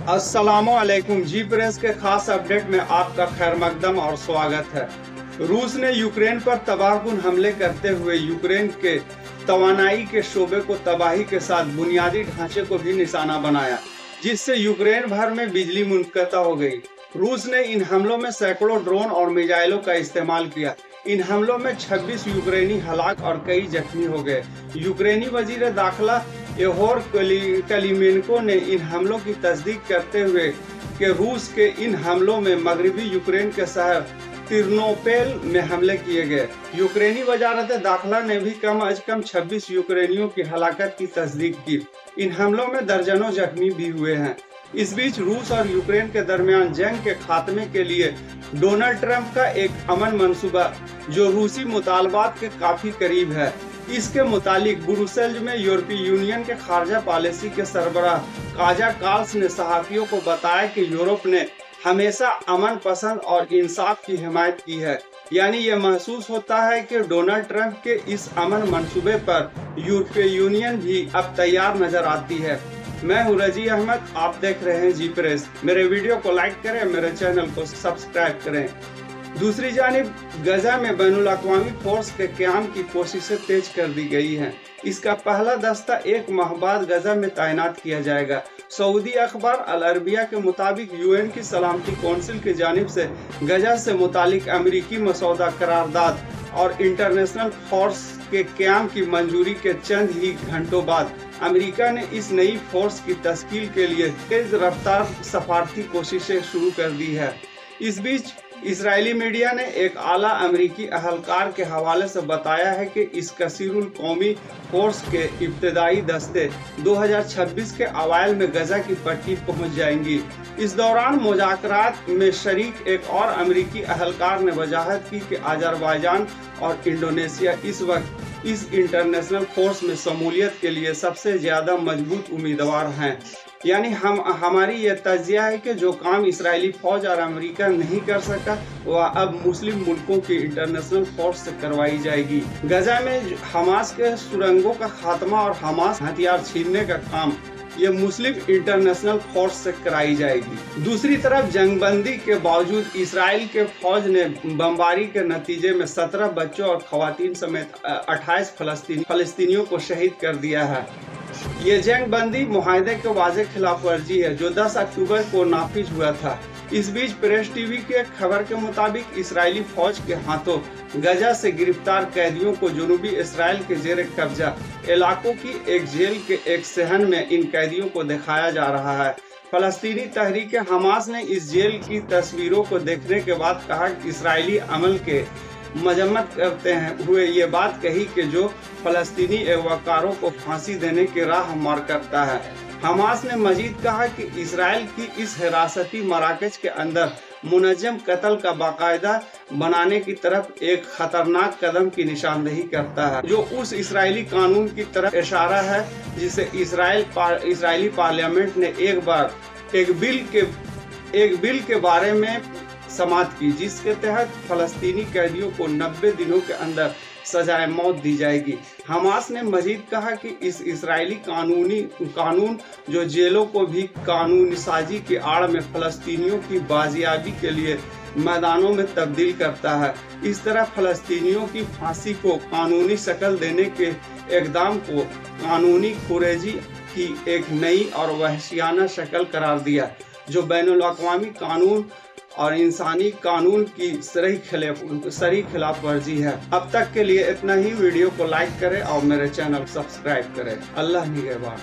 अस्सलामुअलैकुम। जी प्रेस के खास अपडेट में आपका खैर मकदम और स्वागत है। रूस ने यूक्रेन पर तबाहकुन हमले करते हुए यूक्रेन के तवानाई के शोबे को तबाही के साथ बुनियादी ढांचे को भी निशाना बनाया, जिससे यूक्रेन भर में बिजली मुनक़ता हो गई। रूस ने इन हमलों में सैकड़ों ड्रोन और मिसाइलों का इस्तेमाल किया। इन हमलों में 26 यूक्रेनी हलाक और कई जख्मी हो गए। यूक्रेनी वजीर दाखिला इहोर कलीमेंको ने इन हमलों की तस्दीक करते हुए कि रूस के इन हमलों में मगरबी यूक्रेन के शहर तिरनोपेल में हमले किए गए। यूक्रेनी वजारत दाखिला ने भी कम अज कम 26 यूक्रेनियों की हलाकत की तस्दीक की। इन हमलों में दर्जनों जख्मी भी हुए हैं। इस बीच रूस और यूक्रेन के दरमियान जंग के खात्मे के लिए डोनाल्ड ट्रंप का एक अमन मंसूबा, जो रूसी मुतालबात के काफी करीब है, इसके मुतालिक ब्रुसेल्स में यूरोपीय यूनियन के खारजा पॉलिसी के सरबराह काजा काल्स ने सहाफियों को बताया कि यूरोप ने हमेशा अमन पसंद और इंसाफ की हिमायत की है। यानी ये महसूस होता है कि डोनाल्ड ट्रंप के इस अमन मंसूबे पर यूरोपीय यूनियन भी अब तैयार नजर आती है। मैं हूँ रजी अहमद, आप देख रहे हैं जी प्रेस। मेरे वीडियो को लाइक करें, मेरे चैनल को सब्सक्राइब करें। दूसरी जानिब गजा में बैनुल-अक़वामी फोर्स के क़याम की कोशिशें तेज कर दी गई हैं। इसका पहला दस्ता 1 माह बाद गजा में तैनात किया जाएगा। सऊदी अखबार अल अरबिया के मुताबिक यूएन की सलामती कौंसिल की जानिब से गजा से मुतालिक अमेरिकी मसौदा करारदाद और इंटरनेशनल फोर्स के क़याम की मंजूरी के चंद ही घंटों बाद अमेरिका ने इस नई फोर्स की तश्कील के लिए तेज रफ्तार सफारती कोशिशें शुरू कर दी है। इस बीच इजरायली मीडिया ने एक आला अमेरिकी अहलकार के हवाले से बताया है कि इस कसीरुल कौमी फोर्स के इब्तदाई दस्ते 2026 के अवाइल में गजा की पट्टी पहुंच जाएंगी। इस दौरान मुज़ाकरात में शरीक एक और अमेरिकी अहलकार ने वजाहत की कि अज़रबैजान और इंडोनेशिया इस वक्त इस इंटरनेशनल फोर्स में शमूलियत के लिए सबसे ज्यादा मजबूत उम्मीदवार हैं। यानी हमारी ये तजिया है कि जो काम इसराइली फौज और अमेरिका नहीं कर सका, वह अब मुस्लिम मुल्कों की इंटरनेशनल फोर्स से करवाई जाएगी। गजा में हमास के सुरंगों का खात्मा और हमास हथियार छीनने का काम ये मुस्लिम इंटरनेशनल फोर्स से कराई जाएगी। दूसरी तरफ जंगबंदी के बावजूद इसराइल के फौज ने बमबारी के नतीजे में 17 बच्चों और खवातीन समेत 28 फलस्तीनियों को शहीद कर दिया है। ये जंगबंदी मुआहदे के वाज़ेह खिलाफ वर्जी है, जो 10 अक्टूबर को नाफिज हुआ था। इस बीच प्रेस टीवी के खबर के मुताबिक इसराइली फौज के हाथों गजा से गिरफ्तार कैदियों को जनूबी इसराइल के जेर कब्जा इलाकों की एक जेल के एक सहन में इन कैदियों को दिखाया जा रहा है। फलस्तीनी तहरीक हमास ने इस जेल की तस्वीरों को देखने के बाद कहा कि इसराइली अमल के मजम्मत करते हुए ये बात कही कि जो फलस्तीनी अगवाकारों को फांसी देने की राह हमार करता है। हमास ने मजीद कहा कि इसराइल की इस हिरासती मराकज के अंदर मुनज़्ज़म कत्ल का बाकायदा बनाने की तरफ एक खतरनाक कदम की निशानदेही करता है, जो उस इसराइली कानून की तरफ इशारा है जिसे इसराइली पार्लियामेंट ने एक बिल के बारे में समाअत की, जिसके तहत फलस्तीनी कैदियों को 90 दिनों के अंदर सजाए मौत दी जाएगी। हमास ने मजीद कहा कि इस इसराइली कानून जो जेलों को भी कानूनी साजी की आड़ में फलस्तीनियों की बाजियाबी के लिए मैदानों में तब्दील करता है। इस तरह फलस्तीनियों की फांसी को कानूनी शक्ल देने के इक़दाम को कानूनी खुरेजी की एक नई और वहशियाना शक्ल करार दिया, जो बैनुल-अक़वामी कानून और इंसानी कानून की सरी खिलाफ वर्जी है। अब तक के लिए इतना ही। वीडियो को लाइक करें और मेरे चैनल सब्सक्राइब करें। अल्लाह निगहबान।